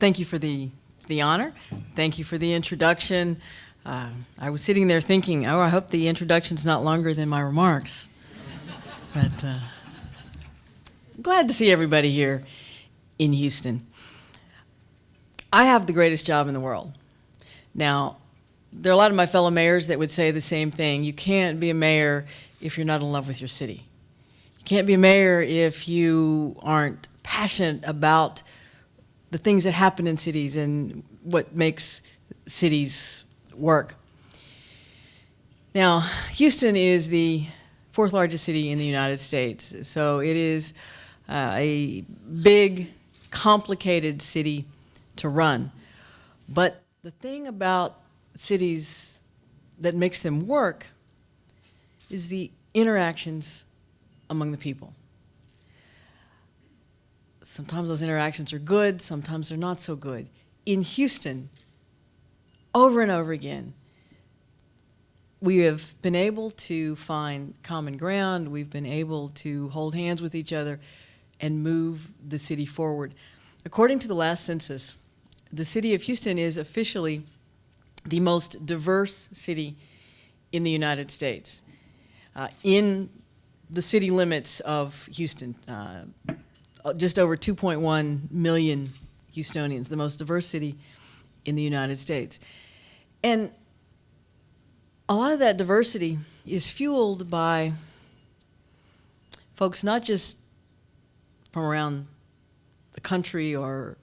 Thank you for the honor. Thank you for the introduction. I was sitting there thinking, oh, I hope the introduction's not longer than my remarks. But glad to see everybody here in Houston. I have the greatest job in the world. Now, there are a lot of my fellow mayors that would say the same thing. You can't be a mayor if you're not in love with your city. You can't be a mayor if you aren't passionate about the things that happen in cities and what makes cities work. Now, Houston is the fourth largest city in the United States, so it is a big, complicated city to run. But the thing about cities that makes them work is the interactions among the people. Sometimes those interactions are good, sometimes they're not so good. In Houston, over and over again, we have been able to find common ground, we've been able to hold hands with each other and move the city forward. According to the last census, the city of Houston is officially the most diverse city in the United States. In the city limits of Houston, just over 2.1 million Houstonians, the most diverse city in the United States. And a lot of that diversity is fueled by folks not just from around the country or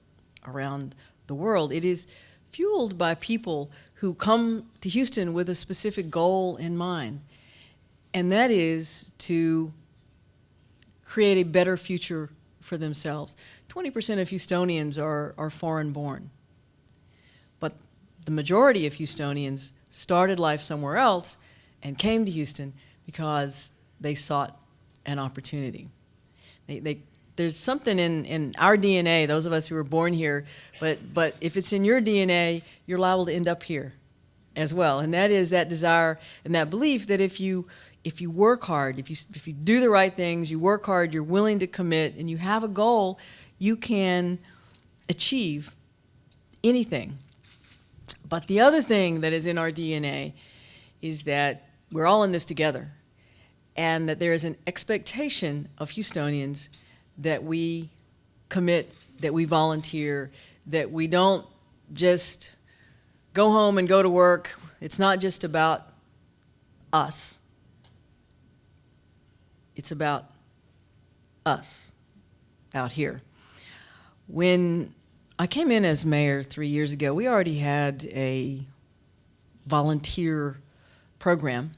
around the world. It is fueled by people who come to Houston with a specific goal in mind, and that is to create a better future for themselves. 20% of Houstonians are foreign born, but the majority of Houstonians started life somewhere else and came to Houston because they sought an opportunity. There's something in our DNA, those of us who were born here, but if it's in your DNA, you're liable to end up here as well. And that is that desire and that belief that if you work hard, if you do the right things, you work hard, you're willing to commit, and you have a goal, you can achieve anything. But the other thing that is in our DNA is that we're all in this together, and that there is an expectation of Houstonians that we commit, that we volunteer, that we don't just go home and go to work. It's not just about us. It's about us out here. When I came in as mayor 3 years ago, we already had a volunteer program.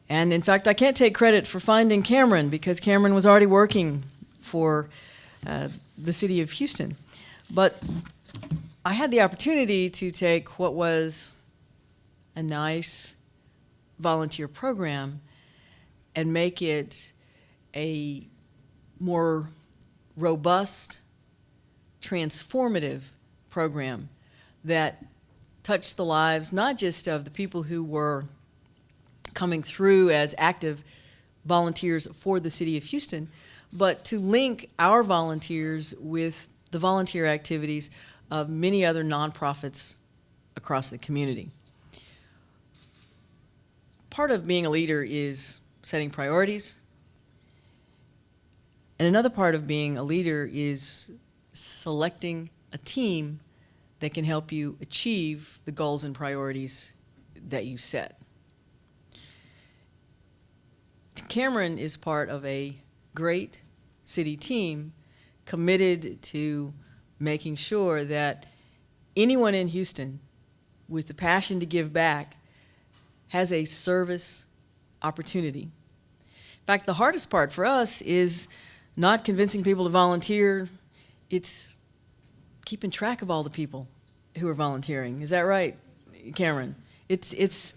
And in fact, I can't take credit for finding Cameron because Cameron was already working for the city of Houston. But I had the opportunity to take what was a nice volunteer program and make it a more robust, transformative program that touched the lives not just of the people who were coming through as active volunteers for the city of Houston, but to link our volunteers with the volunteer activities of many other nonprofits across the community. Part of being a leader is setting priorities, and another part of being a leader is selecting a team that can help you achieve the goals and priorities that you set. Cameron is part of a great city team committed to making sure that anyone in Houston with the passion to give back has a service opportunity. In fact, the hardest part for us is not convincing people to volunteer, it's keeping track of all the people who are volunteering. Is that right, Cameron? It's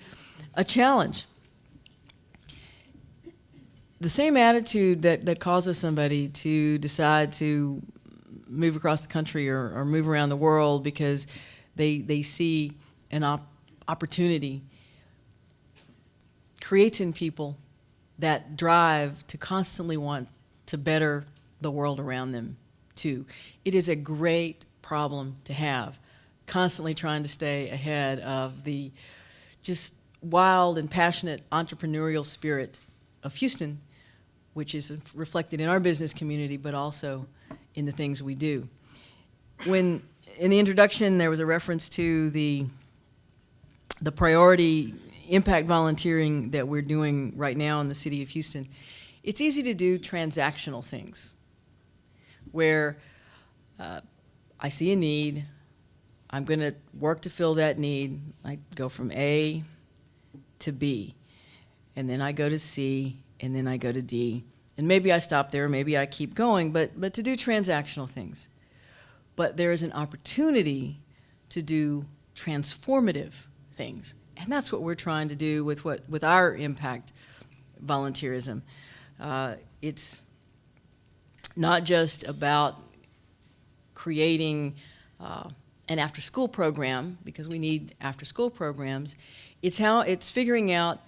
a challenge. The same attitude that causes somebody to decide to move across the country or move around the world because they see an opportunity creates in people that drive to constantly want to better the world around them too. It is a great problem to have, constantly trying to stay ahead of the just wild and passionate entrepreneurial spirit of Houston, which is reflected in our business community, but also in the things we do. When in the introduction there was a reference to the priority impact volunteering that we're doing right now in the city of Houston, it's easy to do transactional things where I see a need, I'm going to work to fill that need. I go from A to B, and then I go to C, and then I go to D. And maybe I stop there, maybe I keep going, but to do transactional things. But there is an opportunity to do transformative things. And that's what we're trying to do with our impact volunteerism. It's not just about creating an after-school program, because we need after-school programs. It's figuring out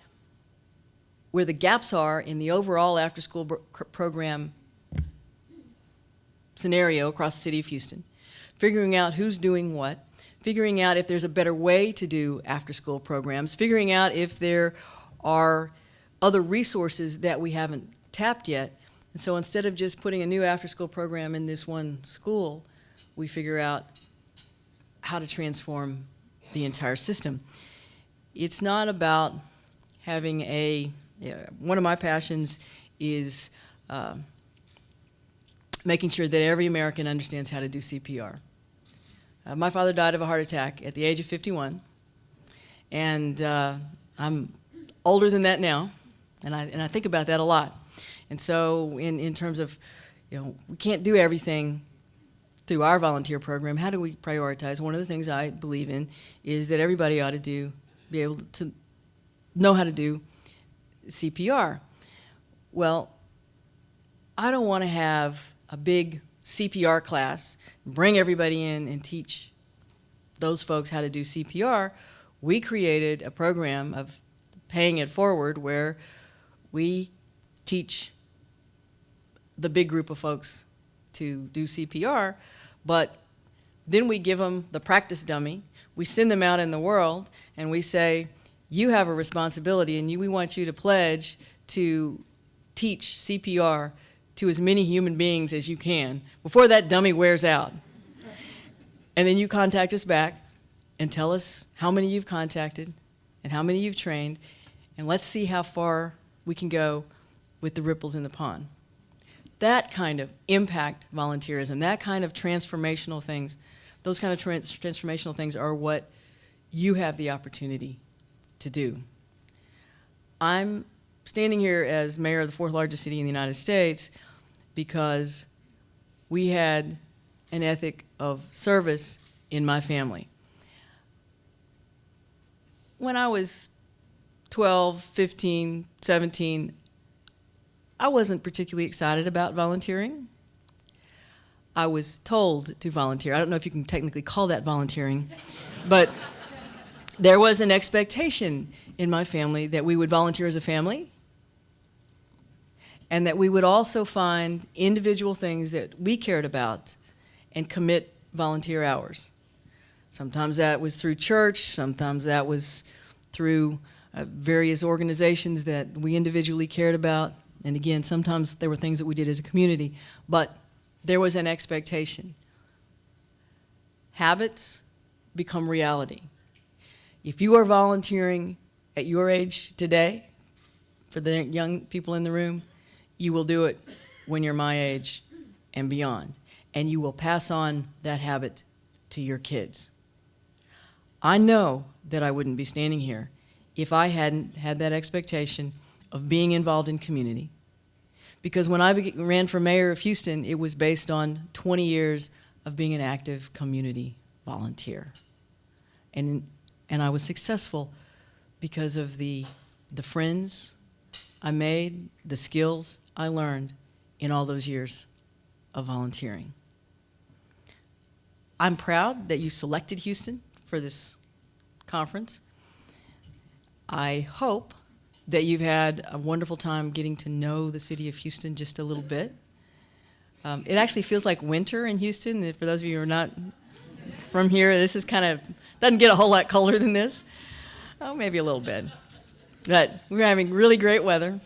where the gaps are in the overall after-school program scenario across the city of Houston, figuring out who's doing what, figuring out if there's a better way to do after-school programs, figuring out if there are other resources that we haven't tapped yet. And so instead of just putting a new after-school program in this one school, we figure out how to transform the entire system. It's not about having one of my passions is making sure that every American understands how to do CPR. My father died of a heart attack at the age of 51, and I'm older than that now, and I think about that a lot. And so in terms of, we can't do everything through our volunteer program. How do we prioritize? One of the things I believe in is that everybody ought to be able to know how to do CPR. Well, I don't want to have a big CPR class, bring everybody in and teach those folks how to do CPR. We created a program of paying it forward where we teach the big group of folks to do CPR, but then we give them the practice dummy. We send them out in the world and we say, you have a responsibility, and we want you to pledge to teach CPR to as many human beings as you can before that dummy wears out. And then you contact us back and tell us how many you've contacted and how many you've trained, and let's see how far we can go with the ripples in the pond. That kind of impact volunteerism, that kind of transformational things, those kind of transformational things are what you have the opportunity to do. I'm standing here as mayor of the fourth largest city in the United States because we had an ethic of service in my family. When I was 12, 15, 17, I wasn't particularly excited about volunteering. I was told to volunteer. I don't know if you can technically call that volunteering, but there was an expectation in my family that we would volunteer as a family and that we would also find individual things that we cared about and commit volunteer hours. Sometimes that was through church, sometimes that was through various organizations that we individually cared about, and again, sometimes there were things that we did as a community, but there was an expectation. Habits become reality. If you are volunteering at your age today, for the young people in the room, you will do it when you're my age and beyond. And you will pass on that habit to your kids. I know that I wouldn't be standing here if I hadn't had that expectation of being involved in community. Because when I ran for mayor of Houston, it was based on 20 years of being an active community volunteer. And I was successful because of the friends I made, the skills I learned in all those years of volunteering. I'm proud that you selected Houston for this conference. I hope that you've had a wonderful time getting to know the city of Houston just a little bit. It actually feels like winter in Houston. For those of you who are not from here. This is doesn't get a whole lot colder than this. Oh, maybe a little bit. But we're having really great weather.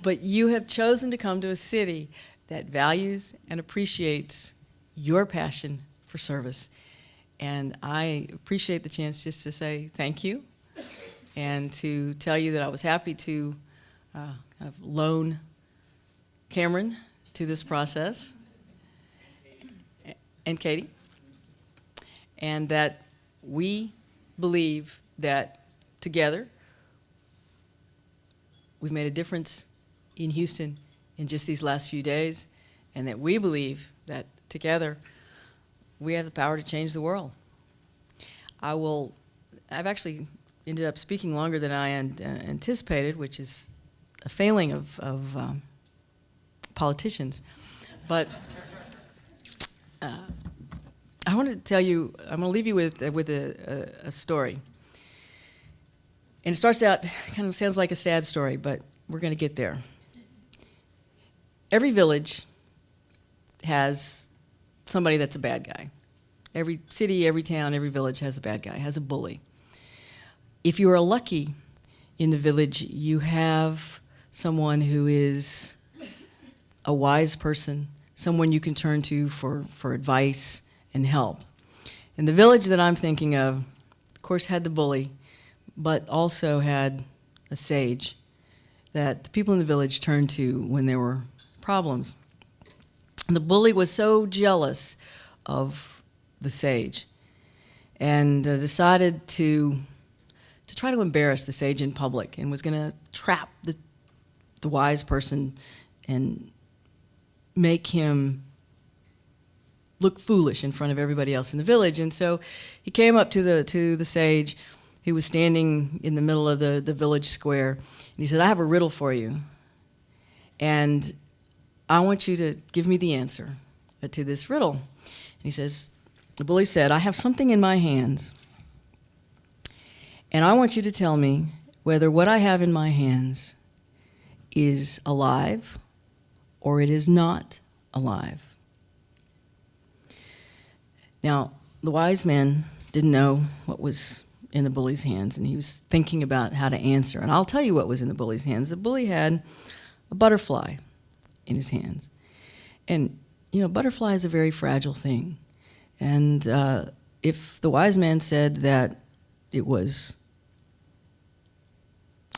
But you have chosen to come to a city that values and appreciates your passion for service. And I appreciate the chance just to say thank you and to tell you that I was happy to kind of loan Cameron to this process, and Katie, and that we believe that together we've made a difference in Houston in just these last few days, and that we believe that together we have the power to change the world. I've actually ended up speaking longer than I anticipated, which is a failing of politicians. But I want to tell you, I'm going to leave you with a story. And it starts out, kind of sounds like a sad story, but we're going to get there. Every village has somebody that's a bad guy. Every city, every town, every village has a bad guy, has a bully. If you are lucky in the village, you have someone who is a wise person, someone you can turn to for advice and help. And the village that I'm thinking of course, had the bully, but also had a sage that the people in the village turned to when there were problems. And the bully was so jealous of the sage and decided to try to embarrass the sage in public, and was going to trap the wise person and make him look foolish in front of everybody else in the village. And so he came up to the sage, who was standing in the middle of the village square, and he said, "I have a riddle for you, and I want you to give me the answer to this riddle." And he says, the bully said, "I have something in my hands, and I want you to tell me whether what I have in my hands is alive or it is not alive." Now, the wise man didn't know what was in the bully's hands, and he was thinking about how to answer. And I'll tell you what was in the bully's hands. The bully had a butterfly in his hands. And, you know, butterfly is a very fragile thing. And if the wise man said that it was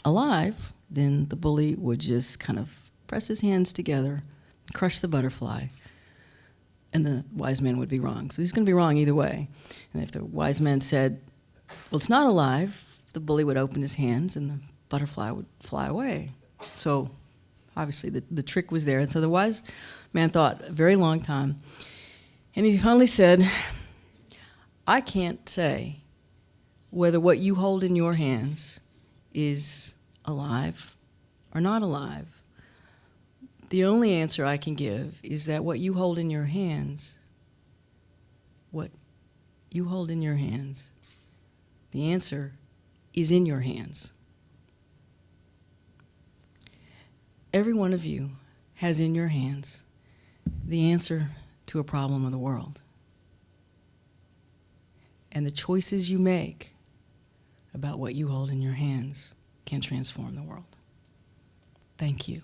alive, then the bully would just kind of press his hands together, crush the butterfly, and the wise man would be wrong. So he's going to be wrong either way. And if the wise man said, "Well, it's not alive," the bully would open his hands and the butterfly would fly away. So obviously the trick was there. And so the wise man thought a very long time, and he finally said, "I can't say whether what you hold in your hands is alive or not alive. The only answer I can give is that what you hold in your hands, the answer is in your hands." Every one of you has in your hands the answer to a problem of the world. And the choices you make about what you hold in your hands can transform the world. Thank you.